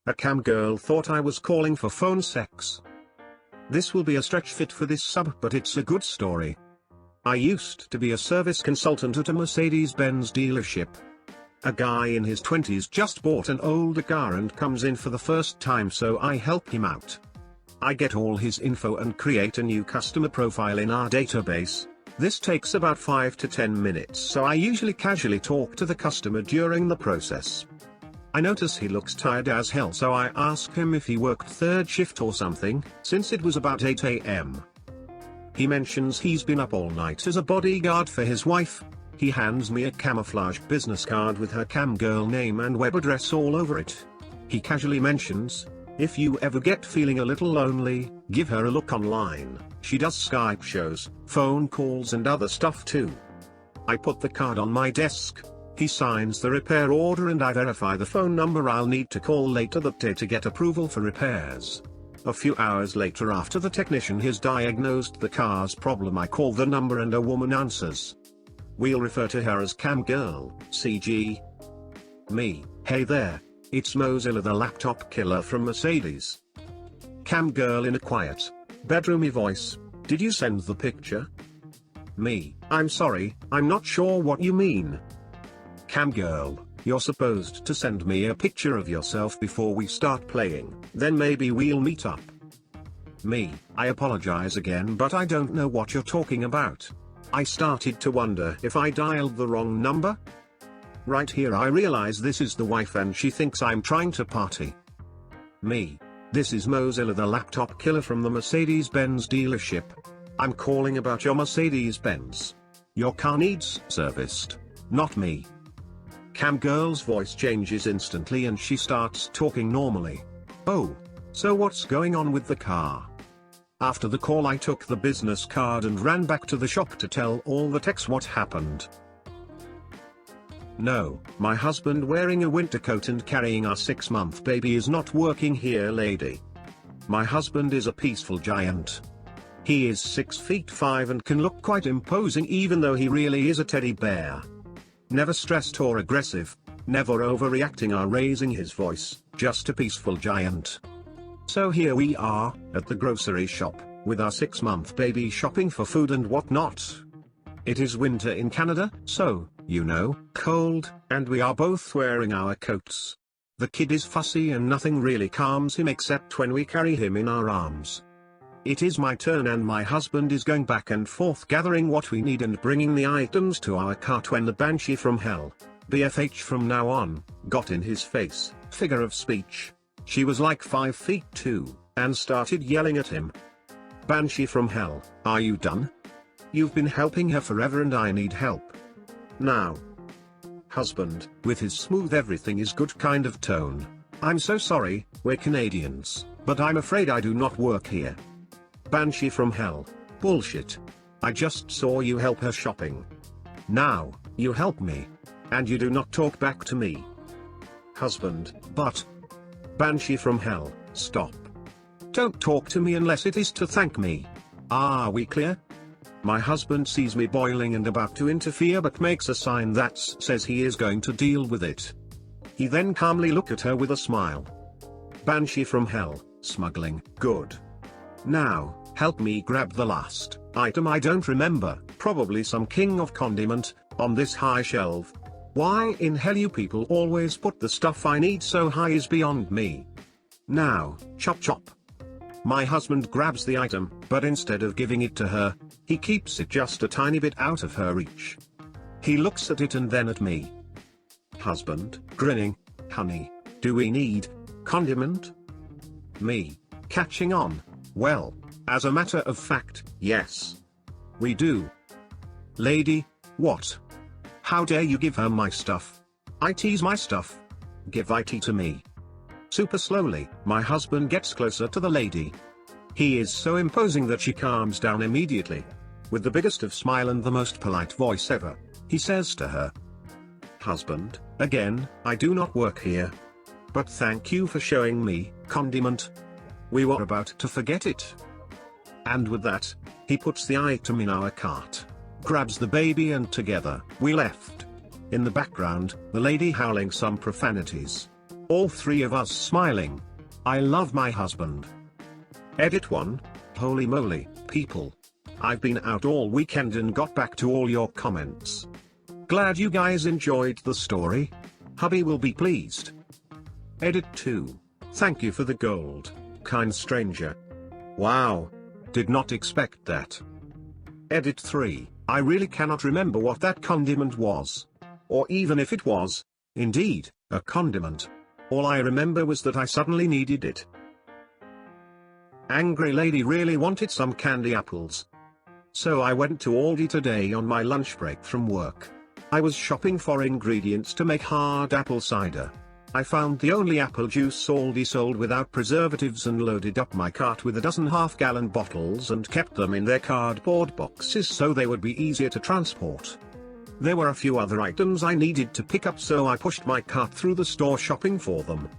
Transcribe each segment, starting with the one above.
A cam girl thought I was calling for phone sex. This will be a stretch fit for this sub, but it's a good story. I used to be a service consultant at a Mercedes-Benz dealership. A guy in his 20s just bought an older car and comes in for the first time, so I help him out. I get all his info and create a new customer profile in our database. This takes about 5 to 10 minutes, so I usually casually talk to the customer during the process. I notice he looks tired as hell, so I ask him if he worked third shift or something, since it was about 8 AM. He mentions he's been up all night as a bodyguard for his wife. He hands me a camouflage business card with her cam girl name and web address all over it. He casually mentions, if you ever get feeling a little lonely, give her a look online. She does Skype shows, phone calls and other stuff too. I put the card on my desk. He signs the repair order and I verify the phone number I'll need to call later that day to get approval for repairs. A few hours later, after the technician has diagnosed the car's problem, I call the number and a woman answers. We'll refer to her as Cam Girl, CG. Me, hey there, it's Mozilla the laptop killer from Mercedes. Cam Girl in a quiet, bedroomy voice, did you send the picture? Me, I'm sorry, I'm not sure what you mean. Cam Girl, you're supposed to send me a picture of yourself before we start playing, then maybe we'll meet up. Me, I apologize again, but I don't know what you're talking about. I started to wonder if I dialed the wrong number. Right here I realize this is the wife and she thinks I'm trying to party. Me, this is Mozilla the laptop killer from the Mercedes-Benz dealership. I'm calling about your Mercedes-Benz. Your car needs serviced, not me. Cam Girl's voice changes instantly and she starts talking normally. Oh, so what's going on with the car? After the call I took the business card and ran back to the shop to tell all the techs what happened. No, my husband wearing a winter coat and carrying our 6-month baby is not working here, lady. My husband is a peaceful giant. He is 6'5" and can look quite imposing even though he really is a teddy bear. Never stressed or aggressive, never overreacting or raising his voice, just a peaceful giant. So here we are, at the grocery shop, with our 6-month baby shopping for food and whatnot. It is winter in Canada, so, you know, cold, and we are both wearing our coats. The kid is fussy and nothing really calms him except when we carry him in our arms. It is my turn and my husband is going back and forth gathering what we need and bringing the items to our cart when the Banshee from hell, BFH from now on, got in his face, figure of speech. She was like 5'2", and started yelling at him. Banshee from hell, are you done? You've been helping her forever and I need help. Now. Husband, with his smooth everything is good kind of tone. I'm so sorry, we're Canadians, but I'm afraid I do not work here. Banshee from hell, bullshit. I just saw you help her shopping. Now, you help me. And you do not talk back to me. Husband, but. Banshee from hell, stop. Don't talk to me unless it is to thank me. Are we clear? My husband sees me boiling and about to interfere but makes a sign that says he is going to deal with it. He then calmly looks at her with a smile. Banshee from hell, smuggling, good. Now, help me grab the last item I don't remember, probably some king of condiment, on this high shelf. Why in hell you people always put the stuff I need so high is beyond me. Now, chop chop. My husband grabs the item, but instead of giving it to her, he keeps it just a tiny bit out of her reach. He looks at it and then at me. Husband, grinning, honey, do we need condiment? Me, catching on, well, as a matter of fact, yes. We do. Lady, what? How dare you give her my stuff? IT's my stuff. Give IT to me. Super slowly, my husband gets closer to the lady. He is so imposing that she calms down immediately. With the biggest of smile and the most polite voice ever, he says to her. Husband, again, I do not work here. But thank you for showing me condiment. We were about to forget it. And with that, he puts the item in our cart, grabs the baby and together, we left. In the background, the lady howling some profanities. All three of us smiling. I love my husband. Edit 1. Holy moly, people. I've been out all weekend and got back to all your comments. Glad you guys enjoyed the story. Hubby will be pleased. Edit 2. Thank you for the gold, kind stranger. Wow. Did not expect that. Edit 3. I really cannot remember what that condiment was. Or even if it was, indeed, a condiment. All I remember was that I suddenly needed it. Angry lady really wanted some candy apples. So I went to Aldi today on my lunch break from work. I was shopping for ingredients to make hard apple cider. I found the only apple juice Aldi sold without preservatives and loaded up my cart with a dozen half-gallon bottles and kept them in their cardboard boxes so they would be easier to transport. There were a few other items I needed to pick up, so I pushed my cart through the store shopping for them.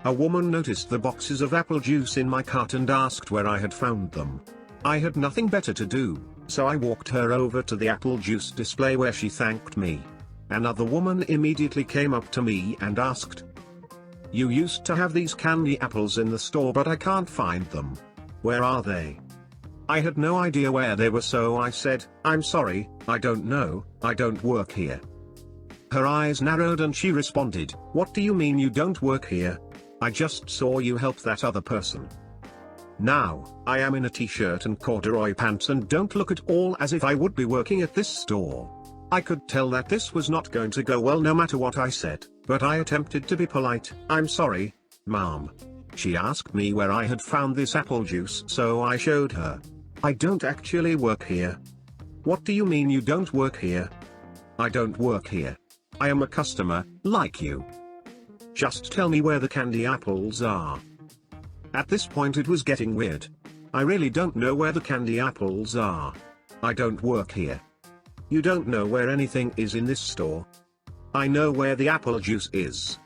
A woman noticed the boxes of apple juice in my cart and asked where I had found them. I had nothing better to do, so I walked her over to the apple juice display where she thanked me. Another woman immediately came up to me and asked, "You used to have these candy apples in the store, but I can't find them. Where are they?" I had no idea where they were, so I said, "I'm sorry, I don't know, I don't work here." Her eyes narrowed and she responded, "What do you mean you don't work here? I just saw you help that other person." Now, I am in a t-shirt and corduroy pants and don't look at all as if I would be working at this store. I could tell that this was not going to go well no matter what I said, but I attempted to be polite. "I'm sorry, ma'am." She asked me where I had found this apple juice, so I showed her. "I don't actually work here." "What do you mean you don't work here?" "I don't work here. I am a customer, like you. Just tell me where the candy apples are." At this point it was getting weird. "I really don't know where the candy apples are. I don't work here." "You don't know where anything is in this store?" "I know where the apple juice is."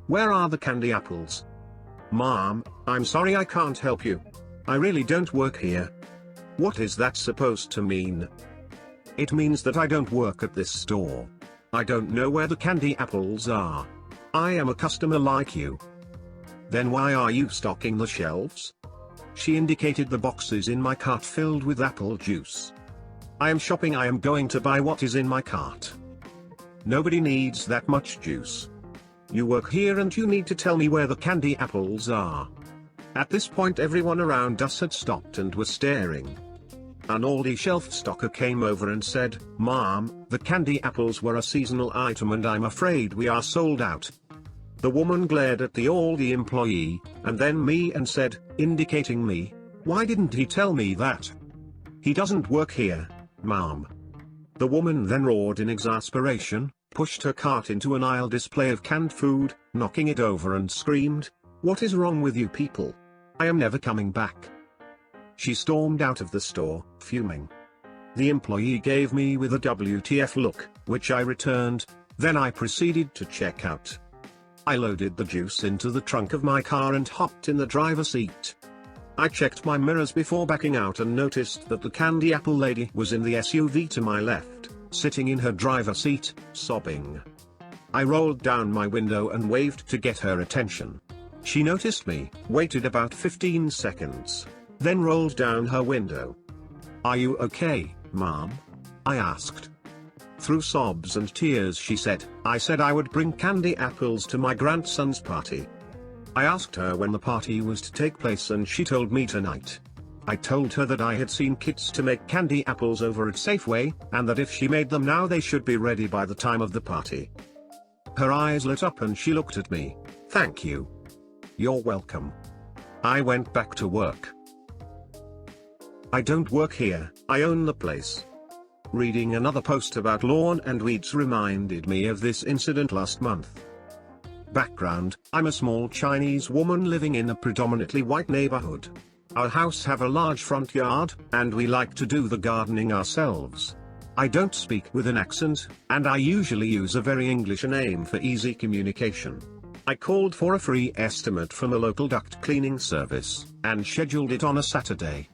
"Where are the candy apples?" "Ma'am, I'm sorry I can't help you. I really don't work here." "What is that supposed to mean?" "It means that I don't work at this store. I don't know where the candy apples are. I am a customer like you." "Then why are you stocking the shelves?" She indicated the boxes in my cart filled with apple juice. "I am shopping. I am going to buy what is in my cart. Nobody needs that much juice. You work here and you need to tell me where the candy apples are." At this point everyone around us had stopped and was staring. An Aldi shelf stocker came over and said, "Ma'am, the candy apples were a seasonal item and I'm afraid we are sold out." The woman glared at the Aldi employee, and then me and said, indicating me, "Why didn't he tell me that? He doesn't work here, ma'am." The woman then roared in exasperation, pushed her cart into an aisle display of canned food, knocking it over and screamed, "What is wrong with you people? I am never coming back." She stormed out of the store, fuming. The employee gave me with a WTF look, which I returned, then I proceeded to check out. I loaded the juice into the trunk of my car and hopped in the driver's seat. I checked my mirrors before backing out and noticed that the candy apple lady was in the SUV to my left, sitting in her driver's seat, sobbing. I rolled down my window and waved to get her attention. She noticed me, waited about 15 seconds, then rolled down her window. "Are you okay, ma'am?" I asked. Through sobs and tears she said, "I said I would bring candy apples to my grandson's party." I asked her when the party was to take place and she told me tonight. I told her that I had seen kits to make candy apples over at Safeway, and that if she made them now they should be ready by the time of the party. Her eyes lit up and she looked at me. "Thank you." "You're welcome." I went back to work. I don't work here, I own the place. Reading another post about lawn and weeds reminded me of this incident last month. Background: I'm a small Chinese woman living in a predominantly white neighborhood. Our house have a large front yard, and we like to do the gardening ourselves. I don't speak with an accent, and I usually use a very English name for easy communication. I called for a free estimate from a local duct cleaning service, and scheduled it on a Saturday.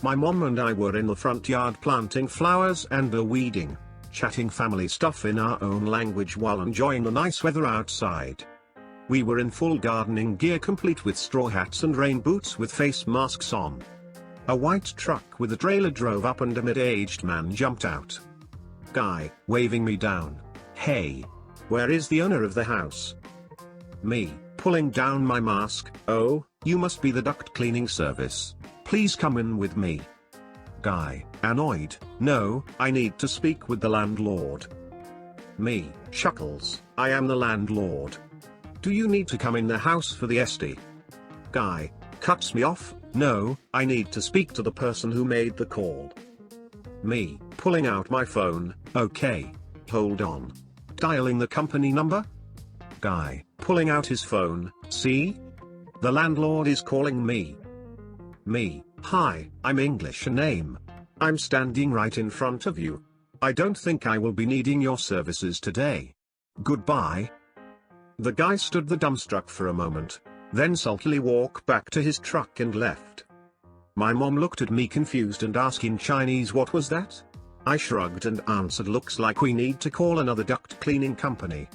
My mom and I were in the front yard planting flowers and weeding, chatting family stuff in our own language while enjoying the nice weather outside. We were in full gardening gear complete with straw hats and rain boots with face masks on. A white truck with a trailer drove up and a mid-aged man jumped out. Guy, waving me down. Hey! Where is the owner of the house? Me, pulling down my mask. Oh, you must be the duct cleaning service. Please come in with me. Guy, annoyed. No, I need to speak with the landlord. Me, chuckles. I am the landlord. Do you need to come in the house for the SD? Guy, cuts me off. No, I need to speak to the person who made the call. Me, pulling out my phone. Okay. Hold on. Dialing the company number? Guy, pulling out his phone. See? The landlord is calling me. Me, hi, I'm English name. I'm standing right in front of you. I don't think I will be needing your services today. Goodbye. The guy stood the dumbstruck for a moment, then sulkily walked back to his truck and left. My mom looked at me confused and asked in Chinese what was that? I shrugged and answered, looks like we need to call another duct cleaning company.